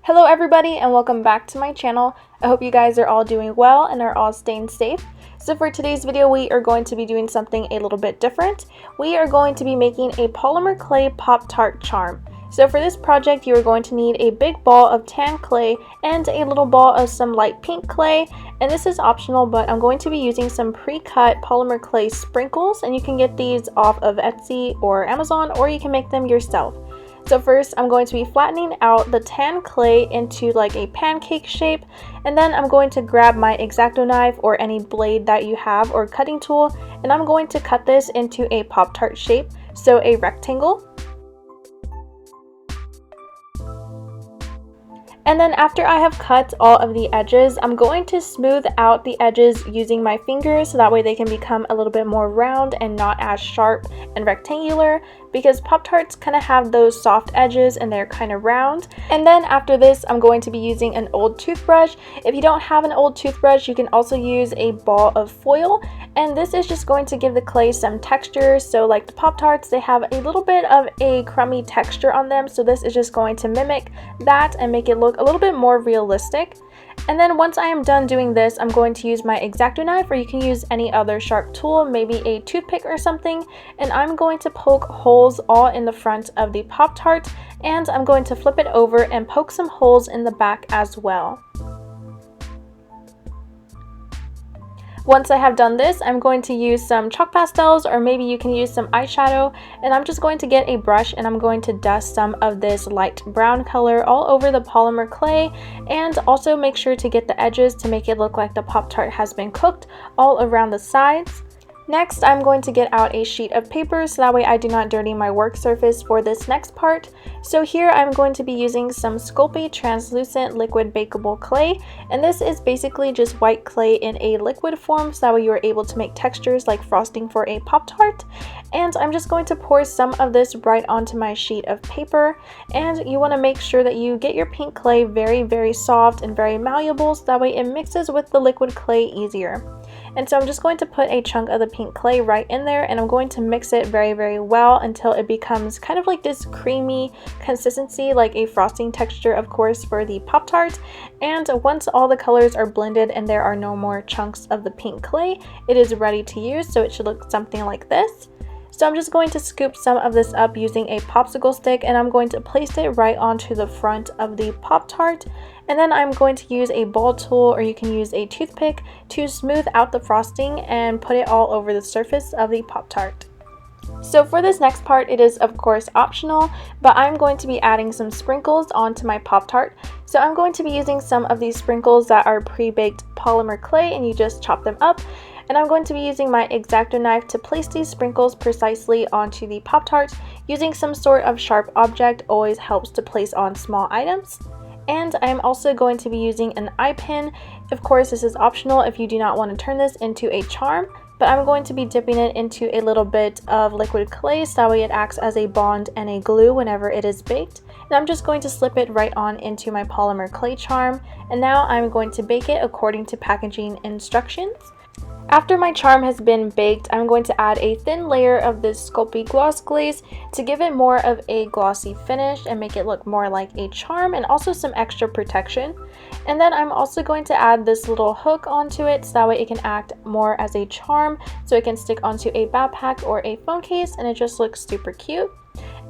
Hello everybody and welcome back to my channel. I hope you guys are all doing well and are all staying safe. So for today's video we are going to be doing something a little bit different. We are going to be making a polymer clay Pop-tart charm. So for this project you are going to need a big ball of tan clay and a little ball of some light pink clay, and this is optional, but I'm going to be using some pre-cut polymer clay sprinkles, and you can get these off of Etsy or Amazon, or you can make them yourself. So first I'm going to be flattening out the tan clay into like a pancake shape, and then I'm going to grab my X-Acto knife or any blade that you have or cutting tool, and I'm going to cut this into a Pop-tart shape, so a rectangle. And then after I have cut all of the edges, I'm going to smooth out the edges using my fingers so that way they can become a little bit more round and not as sharp and rectangular, because Pop-Tarts kind of have those soft edges and they're kind of round. And then after this, I'm going to be using an old toothbrush. If you don't have an old toothbrush, you can also use a ball of foil, and this is just going to give the clay some texture. So like the Pop-Tarts, they have a little bit of a crummy texture on them, so this is just going to mimic that and make it look a little bit more realistic. And then once I am done doing this, I'm going to use my X-Acto knife, or you can use any other sharp tool, maybe a toothpick or something, and I'm going to poke holes all in the front of the Pop-Tart, and I'm going to flip it over and poke some holes in the back as well. Once I have done this, I'm going to use some chalk pastels, or maybe you can use some eyeshadow, and I'm just going to get a brush and I'm going to dust some of this light brown color all over the polymer clay, and also make sure to get the edges to make it look like the Pop-Tart has been cooked all around the sides. Next, I'm going to get out a sheet of paper so that way I do not dirty my work surface for this next part. So here I'm going to be using some Sculpey translucent liquid bakeable clay, and this is basically just white clay in a liquid form so that way you are able to make textures like frosting for a Pop-Tart. And I'm just going to pour some of this right onto my sheet of paper, and you want to make sure that you get your pink clay very soft and very malleable so that way it mixes with the liquid clay easier. And so I'm just going to put a chunk of the pink clay right in there, and I'm going to mix it very well until it becomes kind of like this creamy consistency, like a frosting texture, of course, for the Pop-Tart. And once all the colors are blended and there are no more chunks of the pink clay, it is ready to use, so it should look something like this. So I'm just going to scoop some of this up using a popsicle stick, and I'm going to place it right onto the front of the Pop-Tart. And then I'm going to use a ball tool, or you can use a toothpick, to smooth out the frosting and put it all over the surface of the Pop-Tart. So for this next part, it is of course optional, but I'm going to be adding some sprinkles onto my Pop-Tart. So I'm going to be using some of these sprinkles that are pre-baked polymer clay, and you just chop them up. And I'm going to be using my X-Acto knife to place these sprinkles precisely onto the Pop-Tart. Using some sort of sharp object always helps to place on small items. And I'm also going to be using an eye pin. Of course, this is optional if you do not want to turn this into a charm, but I'm going to be dipping it into a little bit of liquid clay so that way it acts as a bond and a glue whenever it is baked. And I'm just going to slip it right on into my polymer clay charm, and now I'm going to bake it according to packaging instructions. After my charm has been baked, I'm going to add a thin layer of this Sculpey gloss glaze to give it more of a glossy finish and make it look more like a charm, and also some extra protection. And then I'm also going to add this little hook onto it so that way it can act more as a charm, so it can stick onto a backpack or a phone case, and it just looks super cute.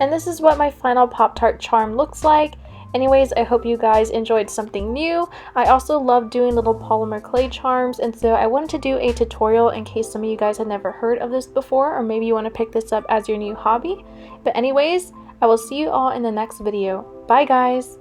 And this is what my final Pop-Tart charm looks like. Anyways, I hope you guys enjoyed something new. I also love doing little polymer clay charms, and so I wanted to do a tutorial in case some of you guys had never heard of this before, or maybe you want to pick this up as your new hobby. But anyways, I will see you all in the next video. Bye guys!